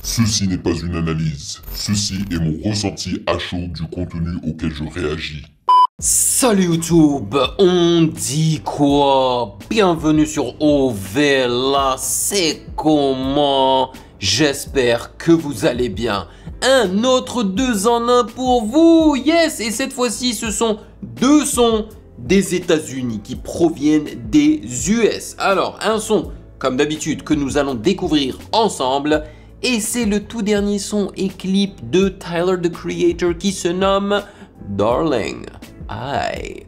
Ceci n'est pas une analyse, ceci est mon ressenti à chaud du contenu auquel je réagis. Salut YouTube, on dit quoi? Bienvenue sur OV, là c'est comment? J'espère que vous allez bien. Un autre 2 en 1 pour vous, yes! Et cette fois-ci, ce sont 2 sons des États-Unis qui proviennent des US. Alors, un son, comme d'habitude, que nous allons découvrir ensemble. Et c'est le tout dernier son et clip de Tyler, the Creator, qui se nomme Darling. Aïe.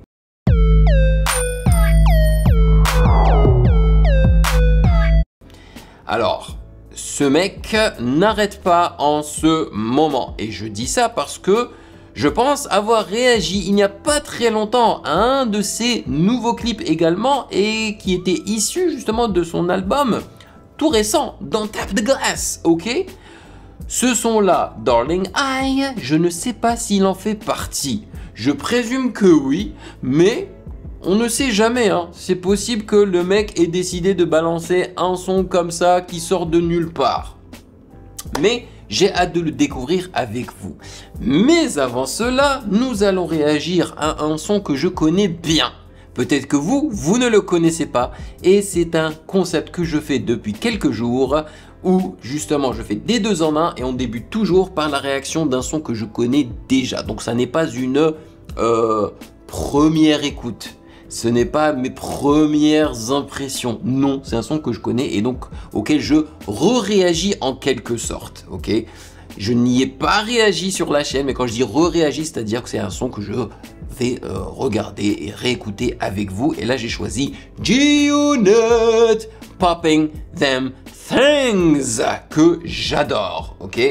Alors, ce mec n'arrête pas en ce moment. Et je dis ça parce que je pense avoir réagi il n'y a pas très longtemps à un de ses nouveaux clips également et qui était issu justement de son album tout récent, Don't Tap the Glass, ok? Ce son-là, Darling I, je ne sais pas s'il en fait partie. Je présume que oui, mais on ne sait jamais, hein. C'est possible que le mec ait décidé de balancer un son comme ça qui sort de nulle part. Mais j'ai hâte de le découvrir avec vous. Mais avant cela, nous allons réagir à un son que je connais bien. Peut-être que vous ne le connaissez pas. Et c'est un concept que je fais depuis quelques jours où justement je fais des 2 en 1 et on débute toujours par la réaction d'un son que je connais déjà. Donc ça n'est pas une première écoute. Ce n'est pas mes premières impressions. Non, c'est un son que je connais et donc auquel je réagis en quelque sorte. Ok, je n'y ai pas réagi sur la chaîne, mais quand je dis réagi, c'est-à-dire que c'est un son que je vais regarder et réécouter avec vous. Et là, j'ai choisi G-Unit, Popping Them Things, que j'adore. Ok,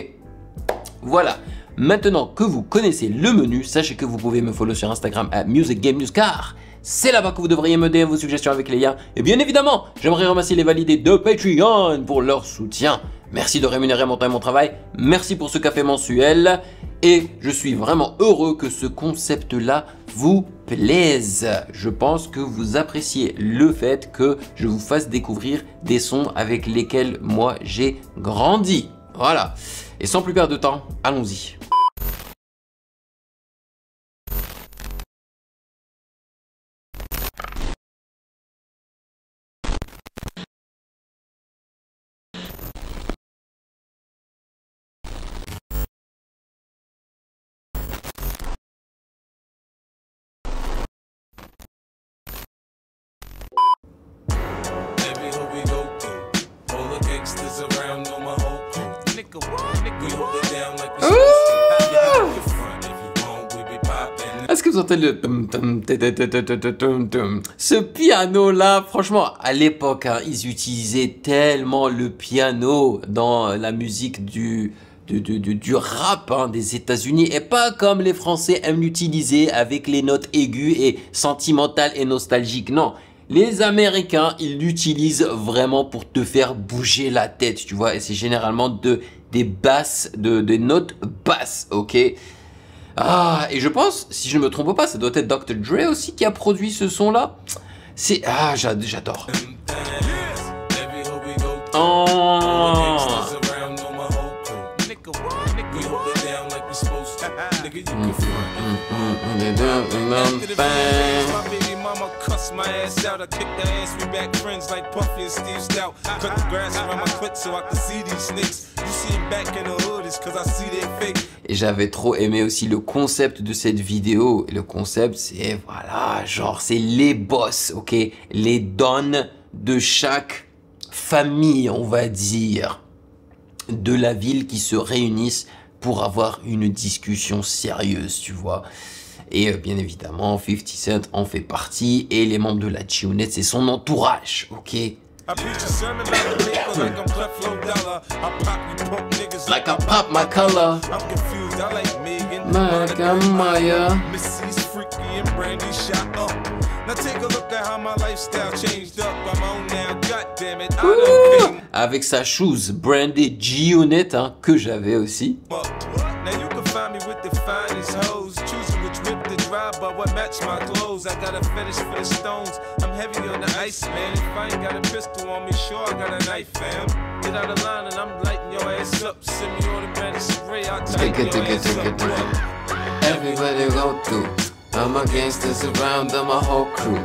voilà. Maintenant que vous connaissez le menu, sachez que vous pouvez me follow sur Instagram à Music Game News, car c'est là-bas que vous devriez me donner vos suggestions avec les liens. Et bien évidemment, j'aimerais remercier les validés de Patreon pour leur soutien. Merci de rémunérer mon temps et mon travail. Merci pour ce café mensuel. Et je suis vraiment heureux que ce concept-là vous plaise. Je pense que vous appréciez le fait que je vous fasse découvrir des sons avec lesquels moi j'ai grandi. Voilà. Et sans plus perdre de temps, allons-y. Est-ce que vous entendez le ce piano là? Franchement, à l'époque, hein, ils utilisaient tellement le piano dans la musique du rap, hein, des États-Unis, et pas comme les Français aiment l'utiliser avec les notes aiguës et sentimentales et nostalgiques. Non, les Américains, ils l'utilisent vraiment pour te faire bouger la tête, tu vois, et c'est généralement des basses, des notes basses, ok? Ah, et je pense, si je ne me trompe pas, ça doit être Dr. Dre aussi qui a produit ce son-là. C'est... Ah, j'adore. Oh. My ass out, I kick the ass, we back friends like Puffy and Steve Stout. Cut the grass around my foot so I can see these snakes. You see them back in the hood, it's cause I see they fake. Et j'avais trop aimé aussi le concept de cette vidéo. Et le concept, c'est, voilà, genre, c'est les boss, ok? Les dons de chaque famille, on va dire, de la ville qui se réunissent pour avoir une discussion sérieuse, tu vois? Et bien évidemment, 50 Cent en fait partie et les membres de la G-Unit, c'est son entourage, ok? Like I pop my color. Maya. Avec sa shoes brandée G-Unit, hein, que j'avais aussi. But what match my clothes? I got a fetish for the stones. I'm heavy on the ice, man. If I ain't got a pistol on me, sure I got a knife, fam. Get out of line and I'm lighting your ass up, send me automatic spray, I'll take your ass up. Everybody go through. I'm a gangster surround my whole crew.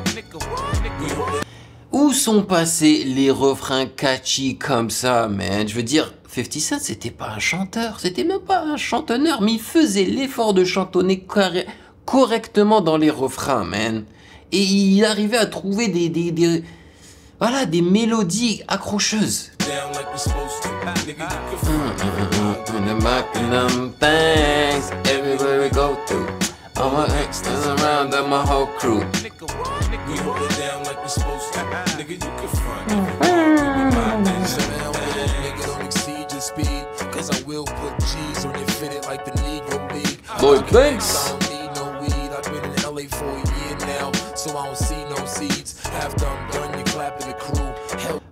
Où sont passés les refrains catchy comme ça, man? Je veux dire, 50 Cent, c'était pas un chanteur, c'était même pas un chantonneur, mais il faisait l'effort de chantonner correctement dans les refrains, man. Et il arrivait à trouver voilà, des mélodies accrocheuses. Everywhere we go to, all my extras around and my whole crew. Lloyd Banks.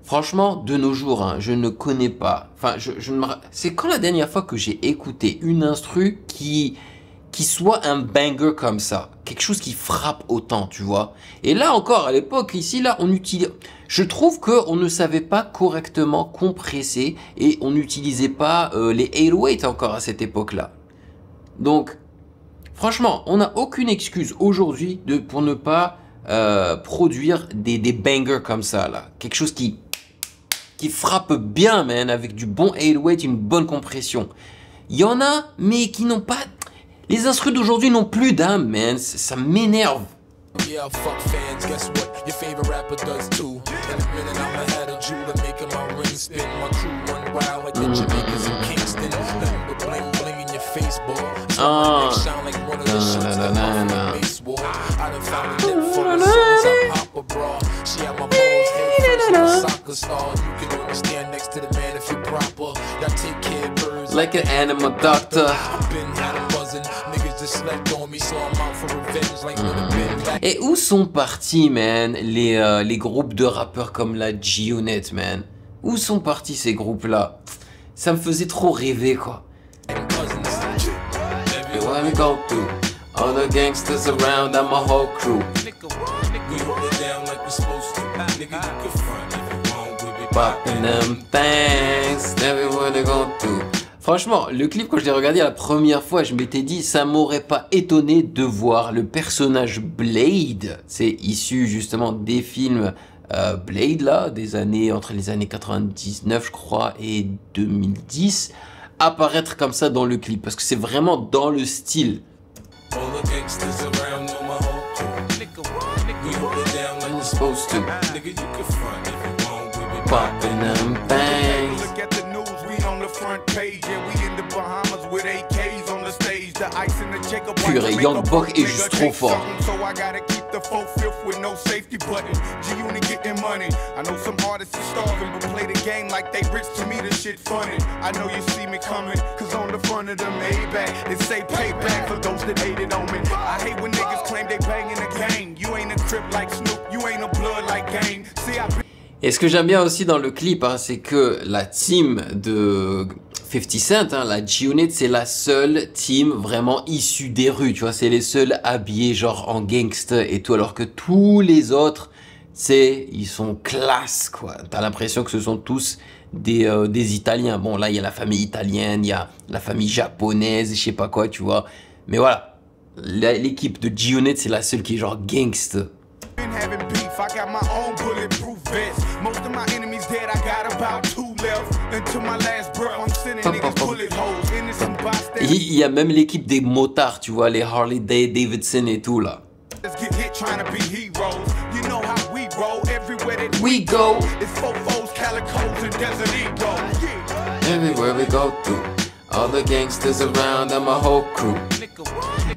Franchement, de nos jours, hein, je ne connais pas. Enfin, c'est quand la dernière fois que j'ai écouté une instru qui soit un banger comme ça, quelque chose qui frappe autant, tu vois. Et là encore, à l'époque, ici, là, on utilise. Je trouve que on ne savait pas correctement compresser et on n'utilisait pas les 808 encore à cette époque-là. Donc, franchement, on n'a aucune excuse aujourd'hui pour ne pas produire des bangers comme ça, là. Quelque chose qui frappe bien, man, avec du bon 808, une bonne compression. Il y en a, mais qui n'ont pas... Les instruments d'aujourd'hui n'ont plus d'âme, man. Ça m'énerve. Yeah, fuck fans, guess what? Your favorite rapper does too. In a minute, I'ma have a jeweler making my ring spin. My crew run wild like the Jamaicans in Kingston. Nothing but bling bling in your face, boy. Sound like one of the shots that off the baseball. I done found a dip for the songs I pop a bra. She had my balls head first like a soccer star. You can only stand next to the man if you're proper. Y'all take care of birds like an animal doctor. Et où sont partis, man, les groupes de rappeurs comme la G-Unit, man? Où sont partis ces groupes-là? Ça me faisait trop rêver, quoi. All the gangsters around and my whole crew. Popping them things, everyone they go through. Franchement, le clip, quand je l'ai regardé la première fois, je m'étais dit, ça m'aurait pas étonné de voir le personnage Blade. C'est issu justement des films Blade, là, entre les années 99, je crois, et 2010, apparaître comme ça dans le clip, parce que c'est vraiment dans le style. Popping them bangs. Purée, Young Buck est juste trop fort. Et ce que j'aime bien aussi dans le clip, hein, c'est que la team de 50 Cent, hein, la G-Unit, c'est la seule team vraiment issue des rues, tu vois, c'est les seuls habillés genre en gangster et tout, alors que tous les autres, ils sont classe, quoi. T'as l'impression que ce sont tous des Italiens. Bon, là, il y a la famille italienne, il y a la famille japonaise, je sais pas quoi, tu vois. Mais voilà, l'équipe de G-Unit, c'est la seule qui est genre gangster. I got my own bulletproof vest. Most of my enemies dead, I got about 2 left. Until my last breath, I'm sending niggas bullet holes. Innocent bystanders. Il y a même l'équipe des motards, tu vois, les Harley Davidson et tout là. Let's get hit trying to be heroes. You know how we roll everywhere that we go. It's fofos, calicos, and desert egos. Everywhere we go through. All the gangsters around and my whole crew.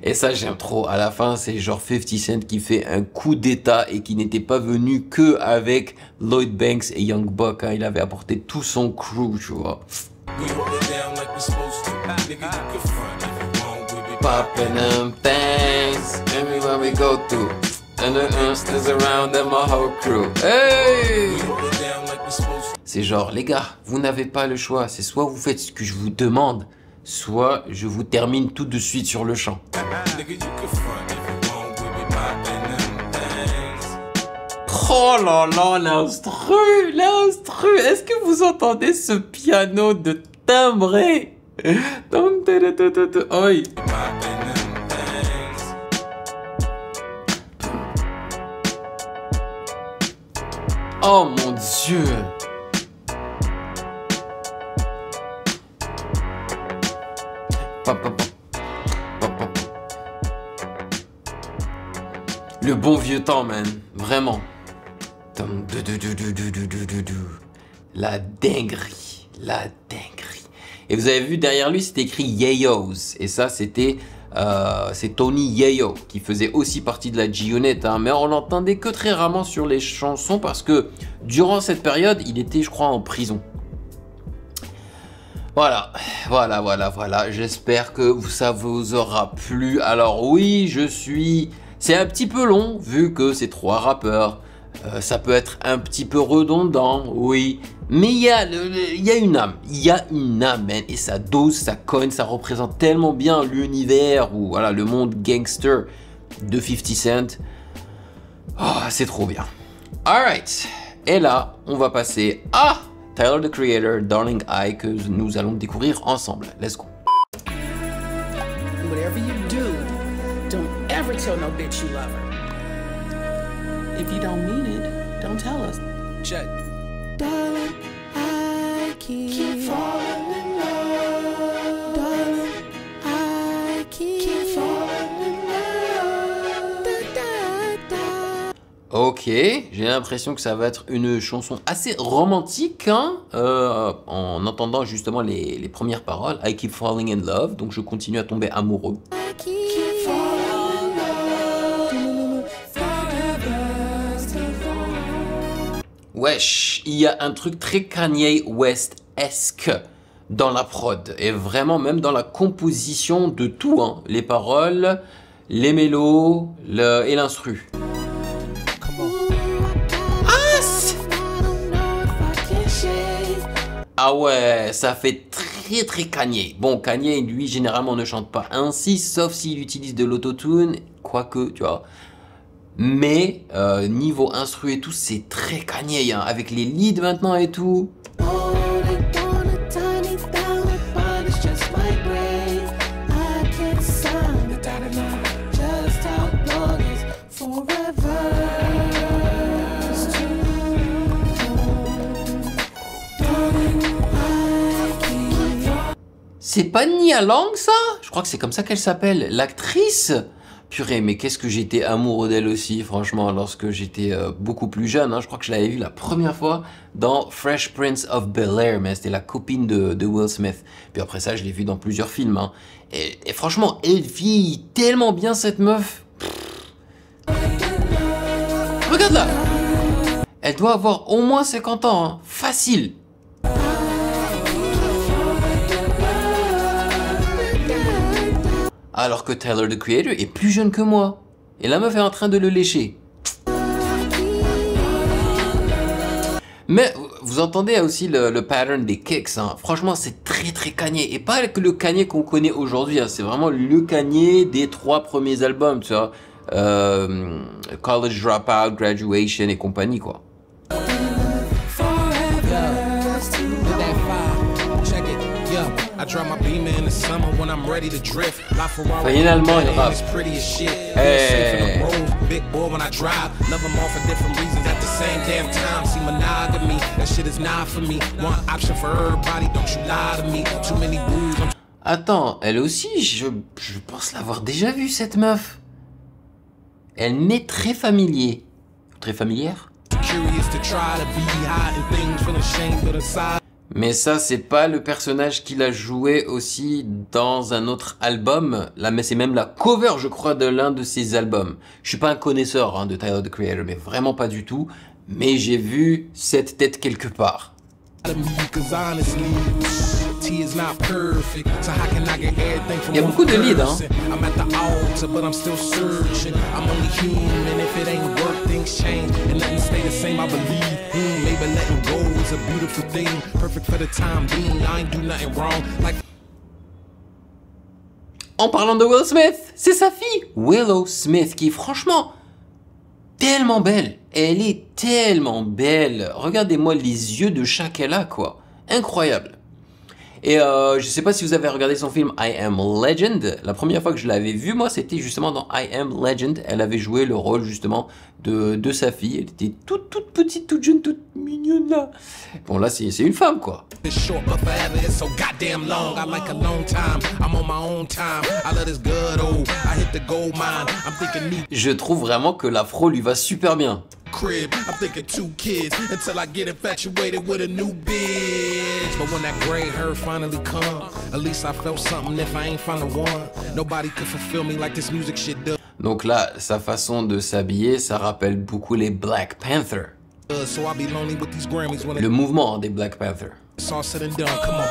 Et ça j'aime trop, à la fin c'est genre 50 Cent qui fait un coup d'état et qui n'était pas venu que avec Lloyd Banks et Young Buck, hein. Il avait apporté tout son crew, tu vois. Popping them things, everywhere we go to, and the gangsters around and my whole crew. Hey! C'est genre, les gars, vous n'avez pas le choix, c'est soit vous faites ce que je vous demande, soit je vous termine tout de suite sur le champ. Oh là là, l'instru, est-ce que vous entendez ce piano de timbré. Oi. Oh mon Dieu. Le bon vieux temps, man. Vraiment. La dinguerie. La dinguerie. Et vous avez vu derrière lui, c'était écrit Yayos. Et ça, c'était... c'est Tony Yayo qui faisait aussi partie de la G-Unit, hein, mais on l'entendait que très rarement sur les chansons parce que durant cette période, il était, je crois, en prison. Voilà. J'espère que ça vous aura plu. Alors oui, c'est un petit peu long vu que c'est 3 rappeurs. Ça peut être un petit peu redondant, oui. Mais il y a une âme. Il y a une âme, man. Et ça dose, ça cogne, ça représente tellement bien l'univers ou voilà, le monde gangster de 50 Cent. Oh, c'est trop bien. Alright. Et là, on va passer à Tyler, the Creator, Darling I, que nous allons découvrir ensemble. Let's go. Whatever you do, don't ever tell no bitch you love her. If you don't mean it, don't tell us. Check. Darling, I keep falling in love. Darling, I keep falling in love. Da, da, da. Ok, j'ai l'impression que ça va être une chanson assez romantique, hein, en entendant justement les premières paroles. I keep falling in love, donc je continue à tomber amoureux. I keep falling in love. Wesh, il y a un truc très Kanye West-esque dans la prod, et vraiment même dans la composition de tout, hein, les paroles, les mélos et l'instru. Ah ouais, ça fait très Kanye. Bon, Kanye, lui, généralement, ne chante pas ainsi, sauf s'il utilise de l'autotune, quoique, tu vois. Mais, niveau instru et tout, c'est très Kanye, hein, avec les leads maintenant et tout. C'est pas Nia Long, ça? Je crois que c'est comme ça qu'elle s'appelle, l'actrice. Purée, mais qu'est-ce que j'étais amoureux d'elle aussi, franchement, lorsque j'étais beaucoup plus jeune. Hein. Je crois que je l'avais vue la première fois dans Fresh Prince of Bel-Air, mais c'était la copine de Will Smith. Puis après ça, je l'ai vue dans plusieurs films. Hein. Et franchement, elle vit tellement bien, cette meuf. Regarde là. Elle doit avoir au moins 50 ans, hein. Facile. Alors que Tyler, the Creator, est plus jeune que moi. Et la meuf est en train de le lécher. Mais vous entendez aussi le pattern des kicks. Hein. Franchement, c'est très Kanye. Et pas que le Kanye qu'on connaît aujourd'hui. Hein. C'est vraiment le Kanye des 3 premiers albums. Tu vois. College Dropout, Graduation et compagnie, quoi. Finalement, il rappe. Hey. Attends, elle aussi, je pense l'avoir déjà vue, cette meuf. Elle m'est très familier. Très familière? Mais ça, c'est pas le personnage qu'il a joué aussi dans un autre album. Là, mais c'est même la cover, je crois, de l'un de ses albums. Je suis pas un connaisseur, hein, de Tyler, the Creator, mais vraiment pas du tout. Mais j'ai vu cette tête quelque part. Il y a beaucoup de leads, hein. En parlant de Will Smith, c'est sa fille, Willow Smith, qui est franchement tellement belle. Elle est tellement belle. Regardez-moi les yeux de chat qu'elle a, quoi. Incroyable. Et je sais pas si vous avez regardé son film I Am Legend. La première fois que je l'avais vu, moi, c'était justement dans I Am Legend. Elle avait joué le rôle justement de sa fille. Elle était toute petite, toute jeune, toute mignonne là. Bon là, c'est une femme quoi. Je trouve vraiment que l'afro lui va super bien. Crib, I'm thinking 2 kids until I get infatuated with a new bitch. But when that gray hair finally come, at least I felt something if I ain't found the one. Nobody could fulfill me like this music shit does. Donc là, sa façon de s'habiller, ça rappelle beaucoup les Black Panther. So I'll be lonely with these Grammys when Le mouvement des Black Panther. it's all said and done. Come on.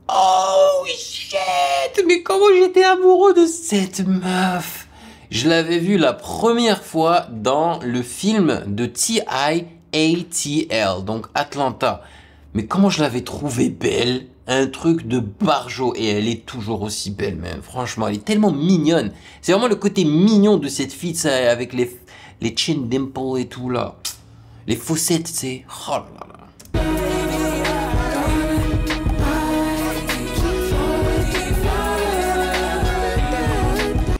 Oh shit! Mais comment j'étais amoureux de cette meuf! Je l'avais vue la première fois dans le film de T.I. ATL, donc Atlanta. Mais comment je l'avais trouvée belle! Un truc de barjo, et elle est toujours aussi belle même. Franchement, elle est tellement mignonne. C'est vraiment le côté mignon de cette fille, ça, avec les chin dimples et tout là. Les fossettes, tu sais. Oh là là.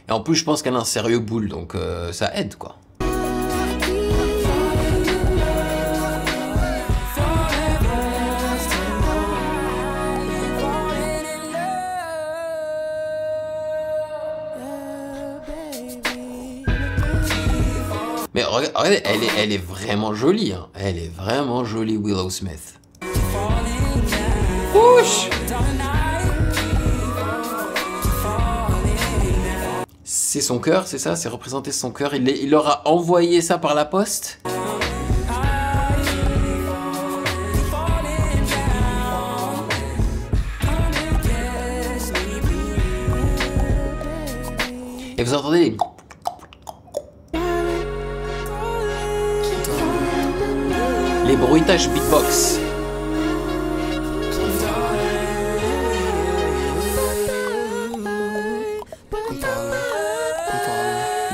Et en plus, je pense qu'elle a un sérieux boule, donc ça aide, quoi. Mais regardez, elle est vraiment jolie, hein. Elle est vraiment jolie, Willow Smith. Ouch! C'est son cœur, c'est ça? C'est représenter son cœur. Il leur a envoyé ça par la poste? Et vous entendez les bruitages beatbox.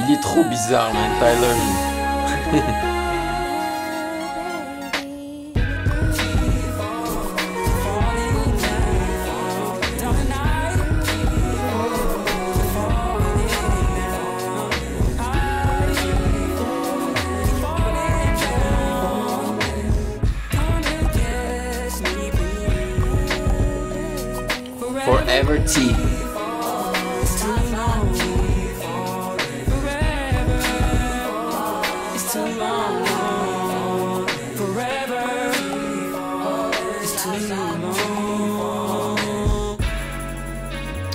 Il est trop bizarre, man, Tyler. Forever T.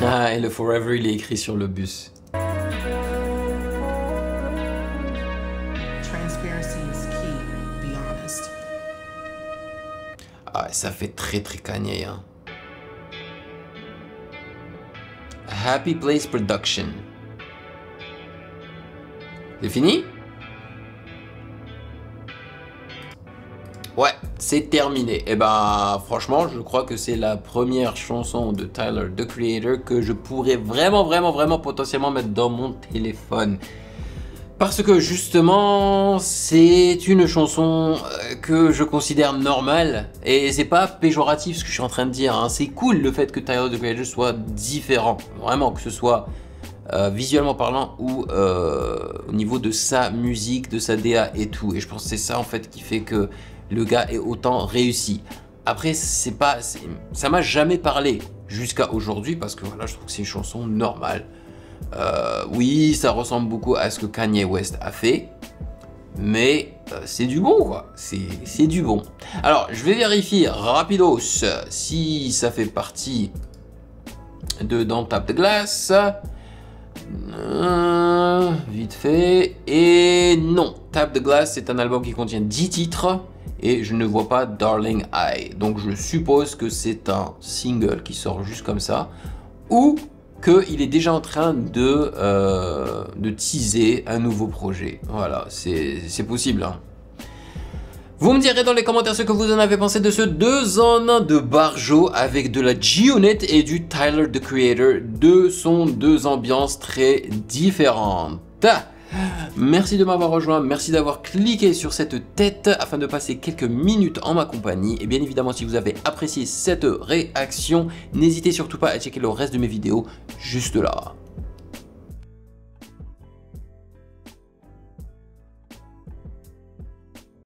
Ah, et le Forever, il est écrit sur le bus. Transparency is key, be honest. Ah, ça fait très Kanye, hein. Happy Place Production. C'est fini? Ouais, c'est terminé. Et ben, franchement, je crois que c'est la première chanson de Tyler, the Creator, que je pourrais vraiment potentiellement mettre dans mon téléphone. Parce que justement, c'est une chanson que je considère normale. Et c'est pas péjoratif ce que je suis en train de dire, hein. C'est cool le fait que Tyler, the Creator soit différent. Vraiment, que ce soit visuellement parlant ou au niveau de sa musique, de sa DA et tout. Et je pense que c'est ça en fait qui fait que le gars est autant réussi. Après, ça m'a jamais parlé jusqu'à aujourd'hui parce que voilà, je trouve que c'est une chanson normale. Oui, ça ressemble beaucoup à ce que Kanye West a fait, mais c'est du bon quoi, c'est du bon. Alors, je vais vérifier rapidos si ça fait partie de dans Tap the Glass. Vite fait, et non, Tap the Glass c'est un album qui contient 10 titres et je ne vois pas Darling I, donc je suppose que c'est un single qui sort juste comme ça, ou qu'il est déjà en train de teaser un nouveau projet. Voilà, c'est possible, hein. Vous me direz dans les commentaires ce que vous en avez pensé de ce 2 en 1 de Barjo avec de la G-Unit et du Tyler, the Creator. Deux ambiances très différentes. Merci de m'avoir rejoint, merci d'avoir cliqué sur cette tête afin de passer quelques minutes en ma compagnie. Et bien évidemment, si vous avez apprécié cette réaction, n'hésitez surtout pas à checker le reste de mes vidéos juste là.